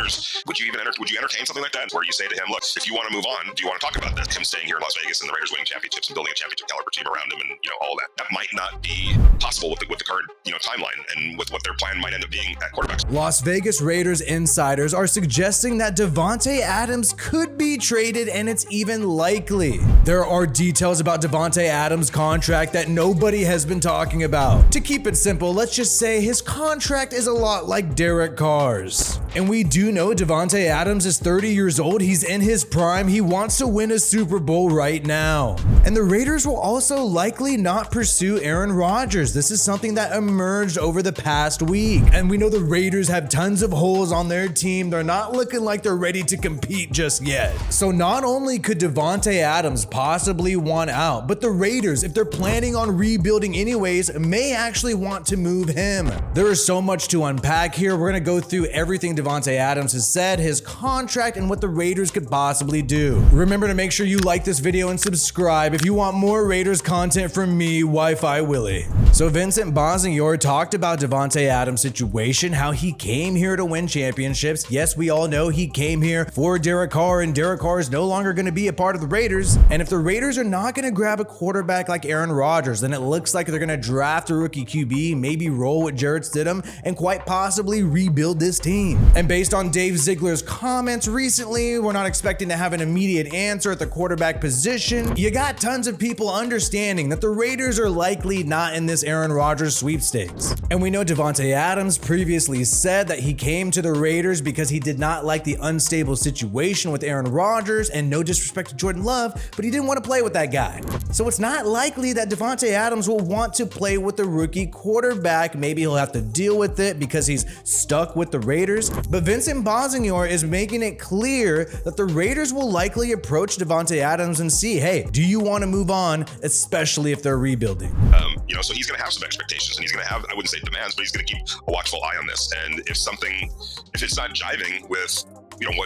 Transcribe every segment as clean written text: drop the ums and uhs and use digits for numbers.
Raiders. Would you entertain something like that, where you say to him, look, if you want to move on, do you want to talk about this? Him staying here in Las Vegas and the Raiders winning championships and building a championship caliber team around him, and all that. That might not be possible with the current timeline and with what their plan might end up being at quarterback. Las Vegas Raiders insiders are suggesting that Davante Adams could be traded, and it's even likely. There are details about Davante Adams' contract that nobody has been talking about. To keep it simple, let's just say his contract is a lot like Derek Carr's. And we do know Davante Adams is 30 years old. He's in his prime. He wants to win a Super Bowl right now. And the Raiders will also likely not pursue Aaron Rodgers. This is something that emerged over the past week. And we know the Raiders have tons of holes on their team. They're not looking like they're ready to compete just yet. So not only could Davante Adams possibly want out, but the Raiders, if they're planning on rebuilding anyways, may actually want to move him. There is so much to unpack here. We're going to go through everything Davante Adams has said, his contract, and what the Raiders could possibly do. Remember to make sure you like this video and subscribe if you want more Raiders content from me, WiFiWillie. So Vincent Bonsignore talked about Davante Adams' situation, how he came here to win championships. Yes, we all know he came here for Derek Carr, and Derek Carr is no longer going to be a part of the Raiders. And if the Raiders are not going to grab a quarterback like Aaron Rodgers, then it looks like they're going to draft a rookie QB, maybe roll with Jarrett Stidham, and quite possibly rebuild this team. And based on Dave Ziegler's comments recently, we're not expecting to have an immediate answer at the quarterback position. You got tons of people understanding that the Raiders are likely not in this Aaron Rodgers sweepstakes. And we know Davante Adams previously said that he came to the Raiders because he did not like the unstable situation with Aaron Rodgers, and no disrespect to Jordan Love, but he didn't want to play with that guy. So it's not likely that Davante Adams will want to play with the rookie quarterback. Maybe he'll have to deal with it because he's stuck with the Raiders. But Vincent Bonsignore is making it clear that the Raiders will likely approach Davante Adams and see, hey, do you want to move on, especially if they're rebuilding? So he's going to have some expectations, and he's going to have, I wouldn't say demands, but he's going to keep a watchful eye on this. And if it's not jiving with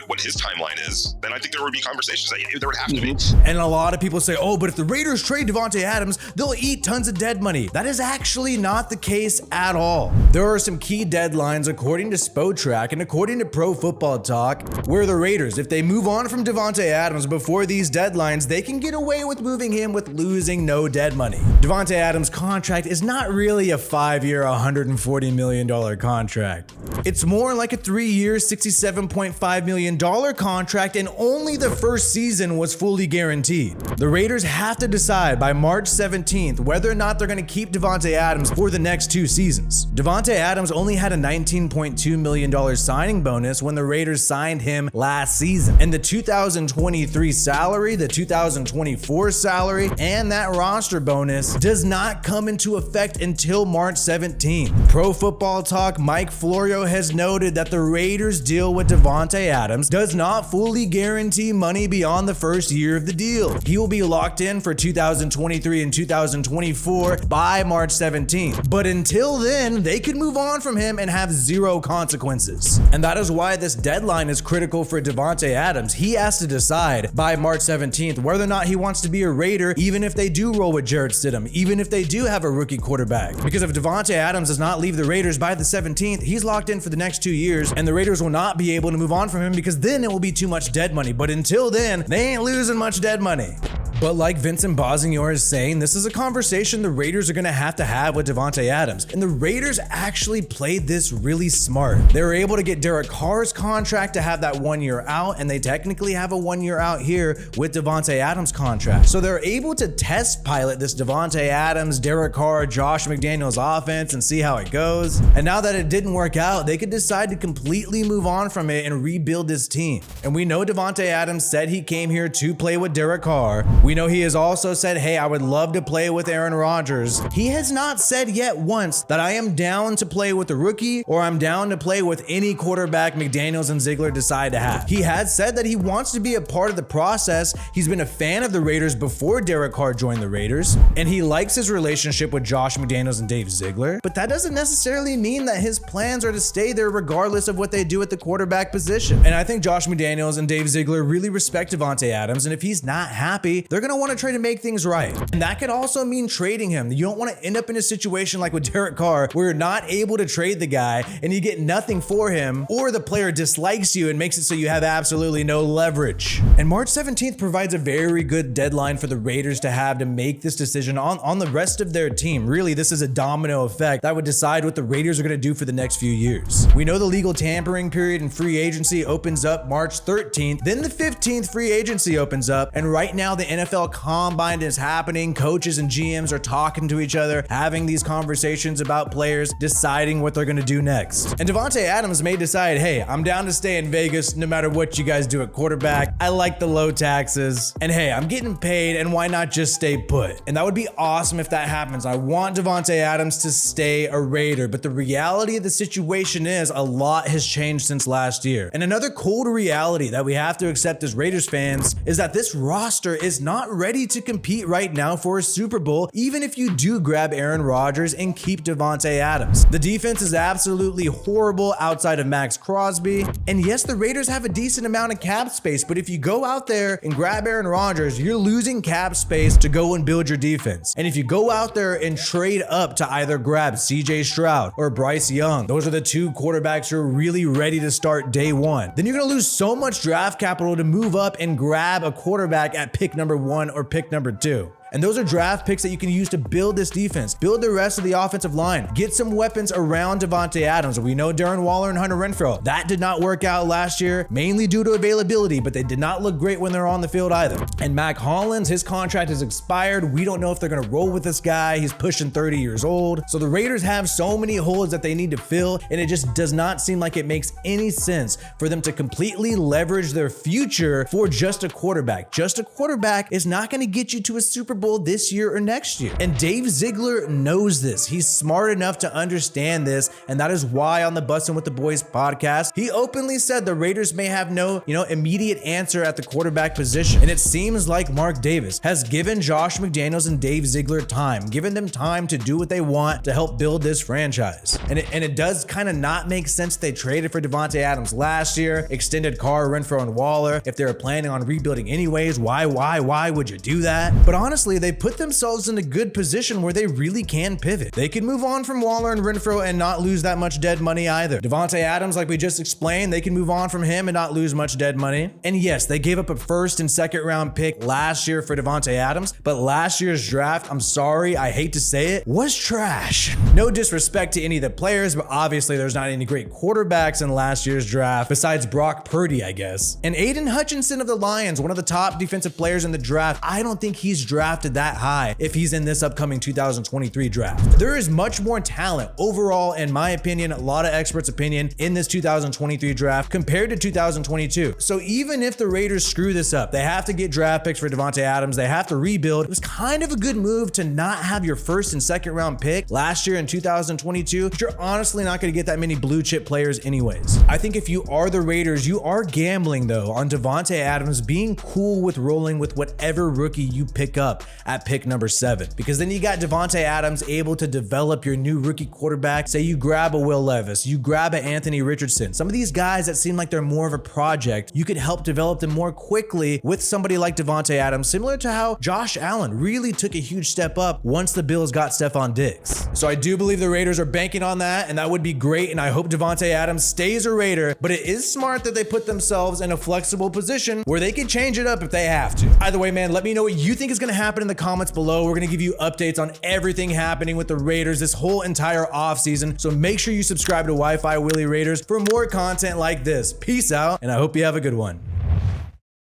what his timeline is, then I think there would be conversations that there would have to be. And a lot of people say, oh, but if the Raiders trade Davante Adams, they'll eat tons of dead money. That is actually not the case at all. There are some key deadlines according to Spotrac and according to Pro Football Talk, where the Raiders, if they move on from Davante Adams before these deadlines, they can get away with moving him with losing no dead money. Davante Adams' contract is not really a 5-year, $140 million contract. It's more like a 3-year, $67.5 million contract, and only the first season was fully guaranteed. The Raiders have to decide by March 17th whether or not they're going to keep Davante Adams for the next 2 seasons. Davante Adams only had a $19.2 million signing bonus when the Raiders signed him last season. And the 2023 salary, the 2024 salary, and that roster bonus does not come into effect until March 17th. Pro Football Talk Mike Florio has noted that the Raiders deal with Davante Adams does not fully guarantee money beyond the first year of the deal. He will be locked in for 2023 and 2024 by March 17th. But until then, they could move on from him and have 0 consequences. And that is why this deadline is critical for Davante Adams. He has to decide by March 17th whether or not he wants to be a Raider, even if they do roll with Jarrett Stidham, even if they do have a rookie quarterback. Because if Davante Adams does not leave the Raiders by the 17th, he's locked in for the next 2 years, and the Raiders will not be able to move on from him because then it will be too much dead money. But until then, they ain't losing much dead money. But like Vincent Bonsignore is saying, this is a conversation the Raiders are going to have with Davante Adams. And the Raiders actually played this really smart. They were able to get Derek Carr's contract to have that 1 year out, and they technically have a 1 year out here with Davante Adams' contract. So they're able to test pilot this Davante Adams, Derek Carr, Josh McDaniels offense and see how it goes. And now that it didn't work out, they could decide to completely move on from it and rebuild this team. And we know Davante Adams said he came here to play with Derek Carr. We know he has also said, hey, I would love to play with Aaron Rodgers. He has not said yet once that I am down to play with a rookie or I'm down to play with any quarterback McDaniels and Ziegler decide to have. He has said that he wants to be a part of the process. He's been a fan of the Raiders before Derek Carr joined the Raiders, and he likes his relationship with Josh McDaniels and Dave Ziegler, but that doesn't necessarily mean that his plans are to stay there regardless of what they do at the quarterback position. And I think Josh McDaniels and Dave Ziegler really respect Davante Adams, and if he's not happy, they're they're going to want to try to make things right. And that could also mean trading him. You don't want to end up in a situation like with Derek Carr where you're not able to trade the guy and you get nothing for him, or the player dislikes you and makes it so you have absolutely no leverage. And March 17th provides a very good deadline for the Raiders to have to make this decision on the rest of their team. Really, this is a domino effect that would decide what the Raiders are going to do for the next few years. We know the legal tampering period in free agency opens up March 13th, then the 15th free agency opens up, and right now the NFL Combine is happening. Coaches and GMs are talking to each other, having these conversations about players, deciding what they're going to do next. And Davante Adams may decide, hey, I'm down to stay in Vegas no matter what you guys do at quarterback. I like the low taxes, and hey, I'm getting paid, and why not just stay put? And that would be awesome if that happens. I want Davante Adams to stay a Raider, but the reality of the situation is a lot has changed since last year. And another cold reality that we have to accept as Raiders fans is that this roster is not ready to compete right now for a Super Bowl, even if you do grab Aaron Rodgers and keep Davante Adams. The defense is absolutely horrible outside of Max Crosby. And yes, the Raiders have a decent amount of cap space, but if you go out there and grab Aaron Rodgers, you're losing cap space to go and build your defense. And if you go out there and trade up to either grab CJ Stroud or Bryce Young, those are the two quarterbacks who are really ready to start day one, then you're going to lose so much draft capital to move up and grab a quarterback at pick number 1 or pick number 2. And those are draft picks that you can use to build this defense, build the rest of the offensive line, get some weapons around Davante Adams. We know Darren Waller and Hunter Renfrow. That did not work out last year, mainly due to availability, but they did not look great when they're on the field either. And Mac Hollins, his contract has expired. We don't know if they're going to roll with this guy. He's pushing 30 years old. So the Raiders have so many holes that they need to fill, and it just does not seem like it makes any sense for them to completely leverage their future for just a quarterback. Just a quarterback is not going to get you to a Super Bowl this year or next year. And Dave Ziegler knows this. He's smart enough to understand this, and that is why on the Bussin' with the Boys podcast, he openly said the Raiders may have no, immediate answer at the quarterback position. And it seems like Mark Davis has given Josh McDaniels and Dave Ziegler time, given them time to do what they want to help build this franchise. And it does kind of not make sense they traded for Davante Adams last year, extended Carr, Renfrow, and Waller. If they were planning on rebuilding anyways, why would you do that? But honestly, they put themselves in a good position where they really can pivot. They can move on from Waller and Renfrow and not lose that much dead money either. Davante Adams, like we just explained, they can move on from him and not lose much dead money. And yes, they gave up a first and second round pick last year for Davante Adams, but last year's draft, I'm sorry, I hate to say it, was trash. No disrespect to any of the players, but obviously there's not any great quarterbacks in last year's draft besides Brock Purdy, I guess. And Aiden Hutchinson of the Lions, one of the top defensive players in the draft, I don't think he's drafted that high if he's in this upcoming 2023 draft. There is much more talent overall, in my opinion, a lot of experts' opinion, in this 2023 draft compared to 2022. So even if the Raiders screw this up, they have to get draft picks for Davante Adams, they have to rebuild. It was kind of a good move to not have your first and second round pick last year in 2022, but you're honestly not going to get that many blue chip players anyways. I think if you are the Raiders, you are gambling though on Davante Adams being cool with rolling with whatever rookie you pick up at pick number 7, because then you got Davante Adams able to develop your new rookie quarterback. Say you grab a Will Levis, you grab an Anthony Richardson, some of these guys that seem like they're more of a project, you could help develop them more quickly with somebody like Davante Adams, similar to how Josh Allen really took a huge step up once the Bills got Stephon Diggs. So I do believe the Raiders are banking on that, and that would be great, and I hope Davante Adams stays a Raider, but it is smart that they put themselves in a flexible position where they can change it up if they have to. Either way, man, let me know what you think is going to happen in the comments below. We're going to give you updates on everything happening with the Raiders this whole entire offseason, so make sure you subscribe to WiFiWillie Raiders for more content like this. Peace out, and I hope you have a good one.